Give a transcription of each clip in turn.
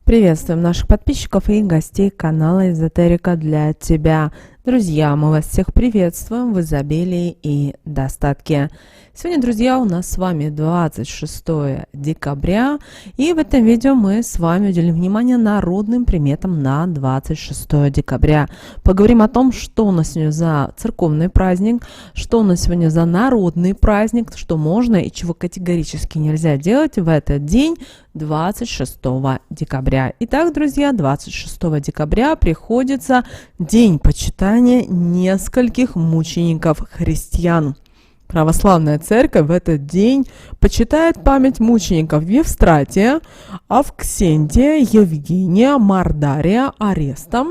Приветствуем наших подписчиков и гостей канала Эзотерика для тебя. Друзья, мы вас всех приветствуем в изобилии и достатке. Сегодня, друзья, у нас с вами 26 декабря, и в этом видео мы с вами уделим внимание народным приметам на 26 декабря. Поговорим о том, что у нас сегодня за церковный праздник, что у нас сегодня за народный праздник, что можно и чего категорически нельзя делать в этот день, 26 декабря. Итак, друзья, 26 декабря приходится день почитания нескольких мучеников христиан. Православная церковь в этот день почитает память мучеников Евстратия, Авксентия, Евгения, Мардария, Ареста,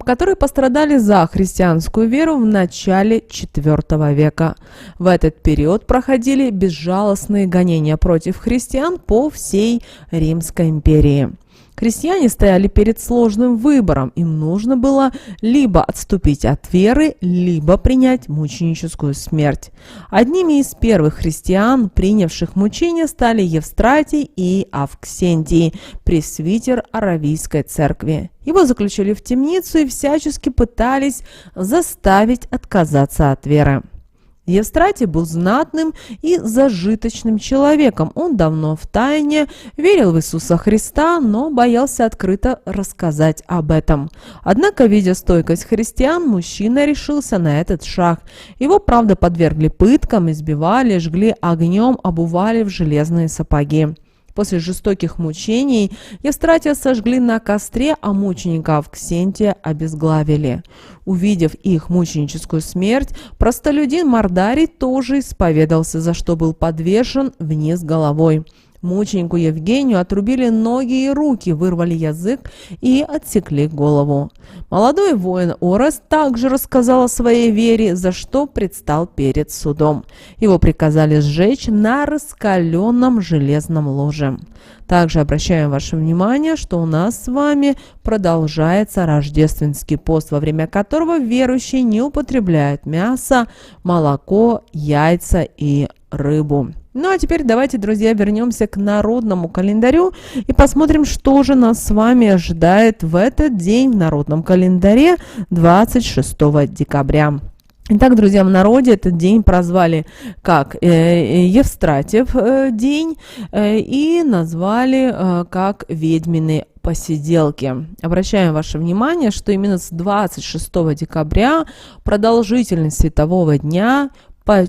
которые пострадали за христианскую веру в начале IV века. В этот период проходили безжалостные гонения против христиан по всей Римской империи. Христиане стояли перед сложным выбором. Им нужно было либо отступить от веры, либо принять мученическую смерть. Одними из первых христиан, принявших мучения, стали Евстратий и Авксентий, пресвитер Аравийской церкви. Его заключили в темницу и всячески пытались заставить отказаться от веры. Евстратий был знатным и зажиточным человеком. Он давно втайне верил в Иисуса Христа, но боялся открыто рассказать об этом. Однако, видя стойкость христиан, мужчина решился на этот шаг. Его, правда, подвергли пыткам, избивали, жгли огнем, обували в железные сапоги. После жестоких мучений Евстратия сожгли на костре, а мученика Авксентия обезглавили. Увидев их мученическую смерть, простолюдин Мардарий тоже исповедался, за что был подвешен вниз головой. Мученику Евгению отрубили ноги и руки, вырвали язык и отсекли голову. Молодой воин Орест также рассказал о своей вере, за что предстал перед судом. Его приказали сжечь на раскаленном железном ложе. Также обращаем ваше внимание, что у нас с вами продолжается рождественский пост, во время которого верующие не употребляют мясо, молоко, яйца и рыбу. Ну а теперь давайте, друзья, вернемся к народному календарю и посмотрим, что же нас с вами ожидает в этот день в народном календаре 26 декабря. Итак, друзья, в народе этот день прозвали как Евстратьев день и назвали как ведьмины посиделки. Обращаем ваше внимание, что именно с 26 декабря продолжительность светового дня по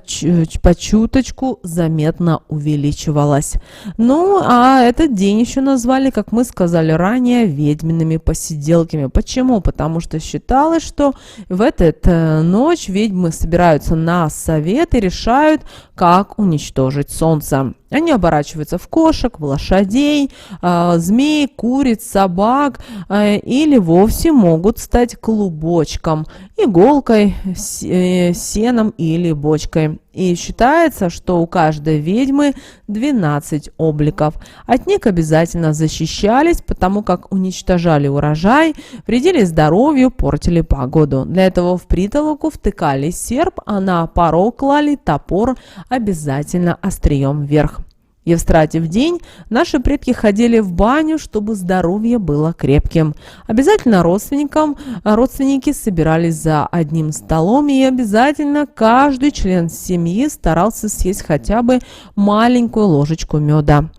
чуточку заметно увеличивалась. Ну, а этот день еще назвали, как мы сказали ранее, ведьмиными посиделками. Почему? Потому что считалось, что в эту ночь ведьмы собираются на совет и решают, как уничтожить солнце. Они оборачиваются в кошек, в лошадей, змей, куриц, собак или вовсе могут стать клубочком, иголкой, сеном или бочкой. И считается, что у каждой ведьмы 12 обликов. От них обязательно защищались, потому как уничтожали урожай, вредили здоровью, портили погоду. Для этого в притолоку втыкали серп, а на порог клали топор, обязательно острием вверх. Евстратьев день наши предки ходили в баню, чтобы здоровье было крепким. Обязательно родственники собирались за одним столом, и обязательно каждый член семьи старался съесть хотя бы маленькую ложечку меда.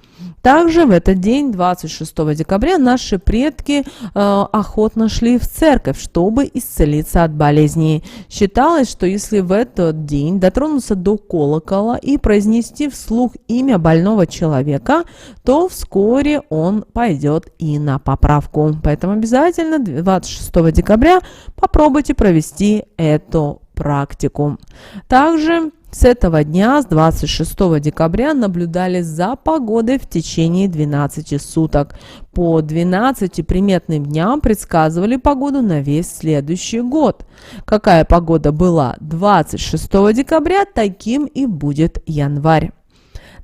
Также в этот день, 26 декабря, наши предки охотно шли в церковь, чтобы исцелиться от болезней. Считалось, что если в этот день дотронуться до колокола и произнести вслух имя больного человека, то вскоре он пойдет и на поправку. Поэтому обязательно 26 декабря попробуйте провести эту практику. Также с этого дня, с 26 декабря, наблюдали за погодой в течение 12 суток. По 12 приметным дням предсказывали погоду на весь следующий год. Какая погода была 26 декабря, таким и будет январь.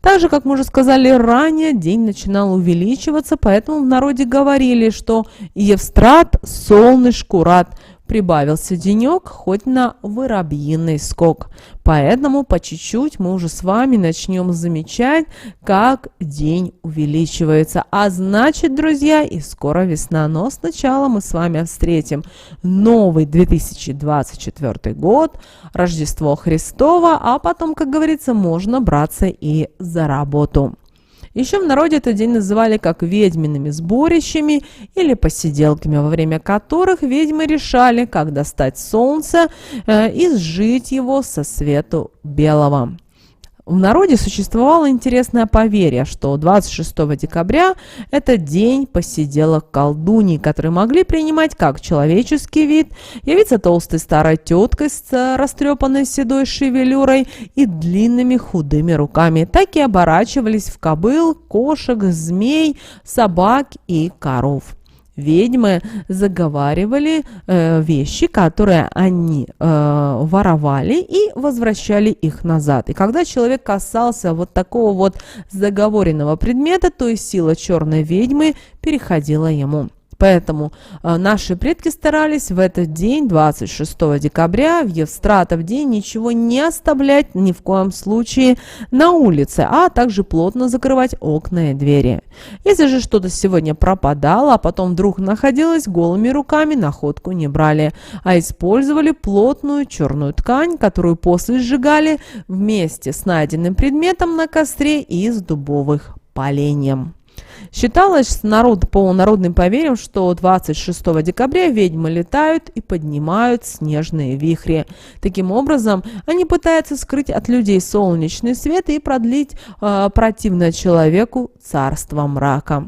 Также, как мы уже сказали ранее, день начинал увеличиваться, поэтому в народе говорили, что Евстрат, солнышку рад, прибавился денек хоть на воробьиный скок. Поэтому по чуть-чуть мы уже с вами начнем замечать, как день увеличивается. А значит, друзья, и скоро весна. Но сначала мы с вами встретим новый 2024 год, Рождество Христово, а потом, как говорится, можно браться и за работу. Еще в народе этот день называли как ведьмиными сборищами или посиделками, во время которых ведьмы решали, как достать солнце и сжить его со свету белого. В народе существовало интересное поверье, что 26 декабря – это день посиделок колдуний, которые могли принимать как человеческий вид, явиться толстой старой теткой с растрепанной седой шевелюрой и длинными худыми руками, так и оборачивались в кобыл, кошек, змей, собак и коров. Ведьмы заговаривали вещи, которые они воровали, и возвращали их назад. И когда человек касался вот такого вот заговоренного предмета, то и сила черной ведьмы переходила ему. Поэтому наши предки старались в этот день, 26 декабря, в Евстратов день, ничего не оставлять ни в коем случае на улице, а также плотно закрывать окна и двери. Если же что-то сегодня пропадало, а потом вдруг находилось, голыми руками находку не брали, а использовали плотную черную ткань, которую после сжигали вместе с найденным предметом на костре из дубовых поленьев. Считалось по народным поверьям, что 26 декабря ведьмы летают и поднимают снежные вихри. Таким образом, они пытаются скрыть от людей солнечный свет и продлить противное человеку царство мрака.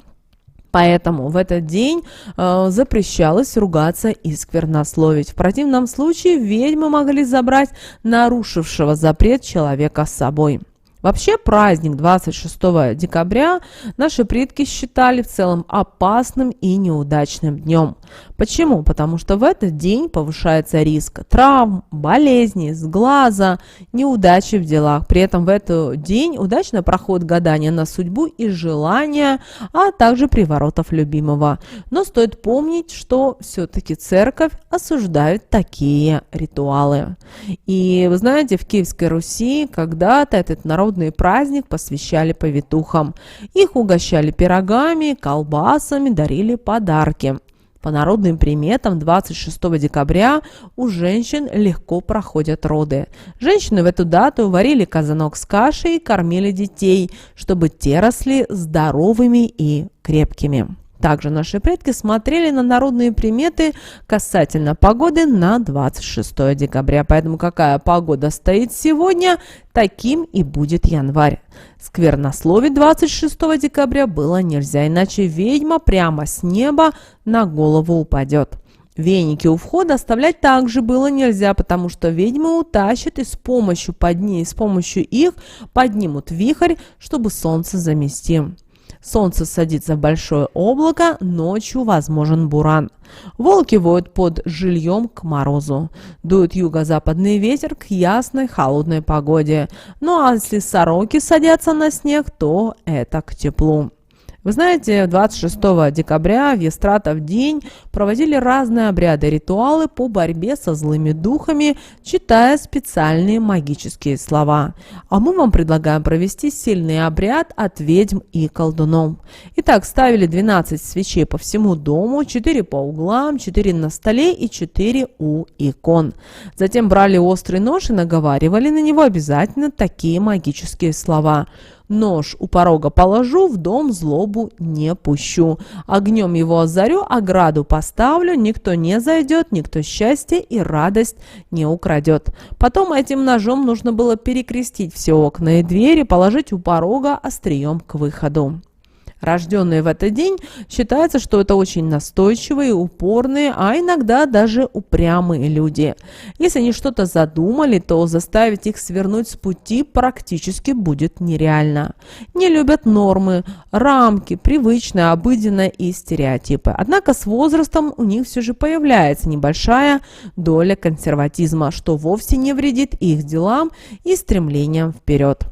Поэтому в этот день запрещалось ругаться и сквернословить. В противном случае ведьмы могли забрать нарушившего запрет человека с собой. Вообще праздник 26 декабря наши предки считали в целом опасным и неудачным днем. Почему? Потому что в этот день повышается риск травм, болезней, сглаза, неудачи в делах. При этом в этот день удачно проходит гадание на судьбу и желания, а также приворотов любимого. Но стоит помнить, что все-таки церковь осуждает такие ритуалы. И вы знаете, в Киевской Руси когда-то этот народный праздник посвящали повитухам. Их угощали пирогами, колбасами, дарили подарки. По народным приметам 26 декабря у женщин легко проходят роды. Женщины в эту дату варили казанок с кашей и кормили детей, чтобы те росли здоровыми и крепкими. Также наши предки смотрели на народные приметы касательно погоды на 26 декабря. Поэтому какая погода стоит сегодня, таким и будет январь. Сквернословить 26 декабря было нельзя, иначе ведьма прямо с неба на голову упадет. Веники у входа оставлять также было нельзя, потому что ведьмы утащат и с помощью их поднимут вихрь, чтобы солнце замести. Солнце садится в большое облако, ночью возможен буран. Волки воют под жильем к морозу. Дует юго-западный ветер к ясной холодной погоде. Ну а если сороки садятся на снег, то это к теплу. Вы знаете, 26 декабря в Евстратов день проводили разные обряды, ритуалы по борьбе со злыми духами, читая специальные магические слова. А мы вам предлагаем провести сильный обряд от ведьм и колдунов. Итак, ставили 12 свечей по всему дому, 4 по углам, 4 на столе и 4 у икон. Затем брали острый нож и наговаривали на него обязательно такие магические слова. Нож у порога положу, в дом злобу не пущу. Огнем его озарю, ограду поставлю, никто не зайдет, никто счастье и радость не украдет. Потом этим ножом нужно было перекрестить все окна и двери, положить у порога острием к выходу. Рожденные в этот день считается, что это очень настойчивые, упорные, а иногда даже упрямые люди. Если они что-то задумали, то заставить их свернуть с пути практически будет нереально. Не любят нормы, рамки, привычное, обыденное и стереотипы. Однако с возрастом у них все же появляется небольшая доля консерватизма, что вовсе не вредит их делам и стремлениям вперед.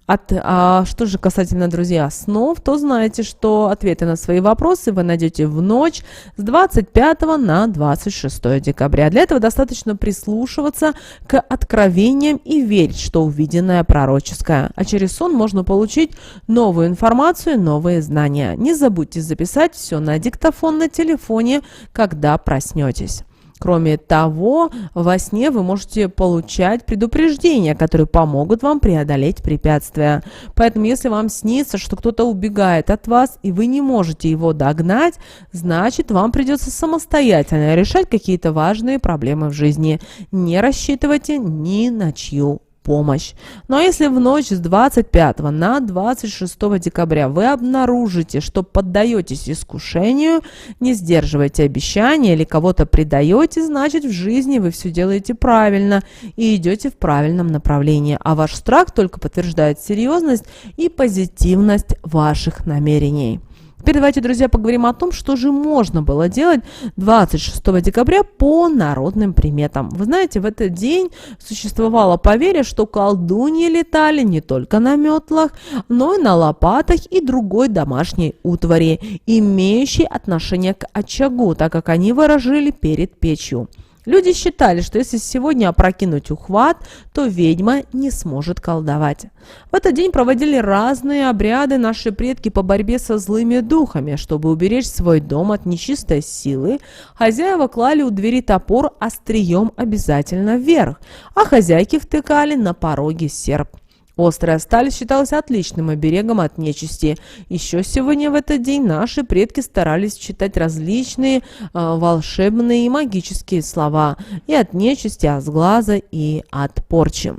Что же касательно, друзья, снов, то знаете, что ответы на свои вопросы вы найдете в ночь с 25 на 26 декабря. Для этого достаточно прислушиваться к откровениям и верить, что увиденное пророческое. А через сон можно получить новую информацию, новые знания. Не забудьте записать все на диктофон на телефоне, когда проснетесь. Кроме того, во сне вы можете получать предупреждения, которые помогут вам преодолеть препятствия. Поэтому, если вам снится, что кто-то убегает от вас, и вы не можете его догнать, значит, вам придется самостоятельно решать какие-то важные проблемы в жизни. Не рассчитывайте ни на чью помощь. Ну а если в ночь с 25 на 26 декабря вы обнаружите, что поддаетесь искушению, не сдерживаете обещания или кого-то предаете, значит, в жизни вы все делаете правильно и идете в правильном направлении, а ваш страх только подтверждает серьезность и позитивность ваших намерений. Теперь давайте, друзья, поговорим о том, что же можно было делать 26 декабря по народным приметам. Вы знаете, в этот день существовало поверье, что колдуньи летали не только на метлах, но и на лопатах и другой домашней утвари, имеющей отношение к очагу, так как они ворожили перед печью. Люди считали, что если сегодня опрокинуть ухват, то ведьма не сможет колдовать. В этот день проводили разные обряды наши предки по борьбе со злыми духами. Чтобы уберечь свой дом от нечистой силы, хозяева клали у двери топор острием обязательно вверх, а хозяйки втыкали на пороге серп. Острая сталь считалась отличным оберегом от нечисти. Еще сегодня в этот день наши предки старались читать различные волшебные и магические слова и от нечисти, от сглаза и от порчи.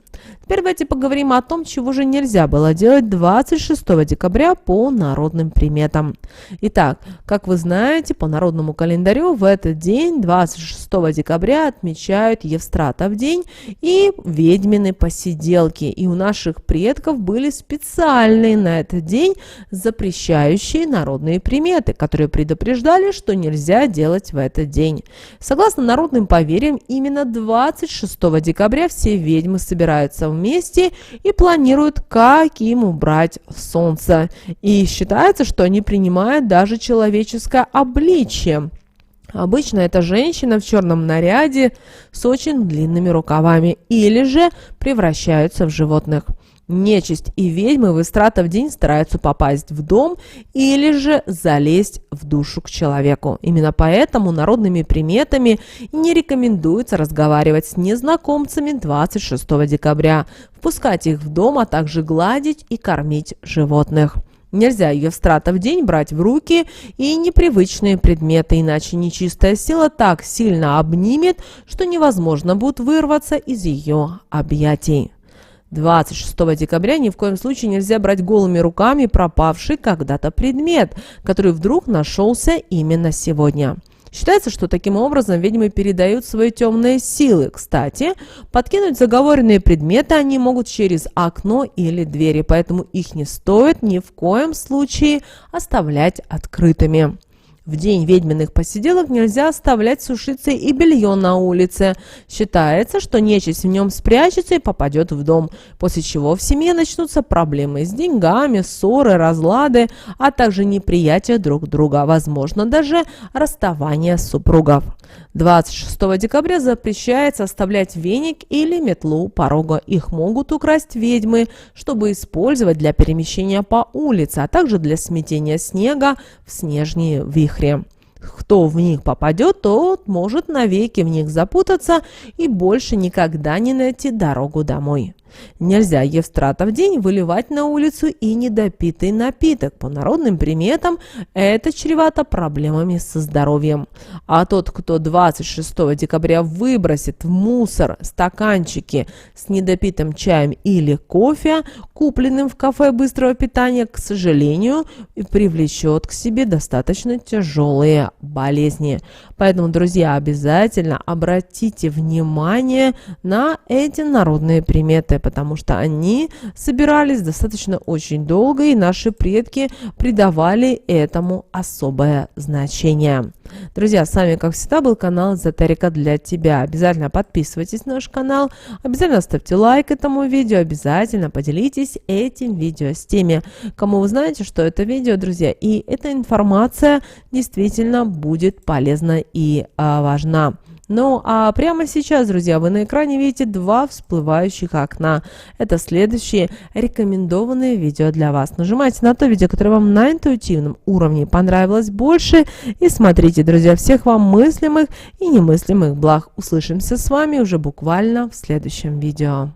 Теперь давайте поговорим о том, чего же нельзя было делать 26 декабря по народным приметам. Итак, как вы знаете, по народному календарю в этот день, 26 декабря, отмечают Евстратов день и ведьмины посиделки. И у наших предков были специальные на этот день запрещающие народные приметы, которые предупреждали, что нельзя делать в этот день. Согласно народным поверьям, именно 26 декабря все ведьмы собираются вместе и планируют, как им убрать солнце. И считается, что они принимают даже человеческое обличие. Обычно это женщина в черном наряде с очень длинными рукавами или же превращаются в животных. Нечисть и ведьмы в Евстратов день стараются попасть в дом или же залезть в душу к человеку. Именно поэтому народными приметами не рекомендуется разговаривать с незнакомцами 26 декабря, впускать их в дом, а также гладить и кормить животных. Нельзя Евстратов день брать в руки и непривычные предметы, иначе нечистая сила так сильно обнимет, что невозможно будет вырваться из ее объятий. 26 декабря ни в коем случае нельзя брать голыми руками пропавший когда-то предмет, который вдруг нашелся именно сегодня. Считается, что таким образом ведьмы передают свои темные силы. Кстати, подкинуть заговоренные предметы они могут через окно или двери, поэтому их не стоит ни в коем случае оставлять открытыми. В день ведьминых посиделок нельзя оставлять сушиться и белье на улице. Считается, что нечисть в нем спрячется и попадет в дом, после чего в семье начнутся проблемы с деньгами, ссоры, разлады, а также неприятие друг друга, возможно, даже расставание супругов. 26 декабря запрещается оставлять веник или метлу у порога. Их могут украсть ведьмы, чтобы использовать для перемещения по улице, а также для сметения снега в снежные вихри. Кто в них попадет, тот может навеки в них запутаться и больше никогда не найти дорогу домой. Нельзя Евстратов день выливать на улицу и недопитый напиток. По народным приметам это чревато проблемами со здоровьем. А тот, кто 26 декабря выбросит в мусор стаканчики с недопитым чаем или кофе, купленным в кафе быстрого питания, к сожалению, привлечет к себе достаточно тяжелые болезни. Поэтому, друзья, обязательно обратите внимание на эти народные приметы. потому что они собирались достаточно очень долго, и наши предки придавали этому особое значение. Друзья, с вами, как всегда, был канал Эзотерика для тебя. Обязательно подписывайтесь на наш канал, обязательно ставьте лайк этому видео, обязательно поделитесь этим видео с теми, кому вы знаете, что это видео, друзья, и эта информация действительно будет полезна и важна. Ну, а прямо сейчас, друзья, вы на экране видите 2 всплывающих окна. Это следующие рекомендованные видео для вас. Нажимайте на то видео, которое вам на интуитивном уровне понравилось больше. И смотрите, друзья, всех вам мыслимых и немыслимых благ. Услышимся с вами уже буквально в следующем видео.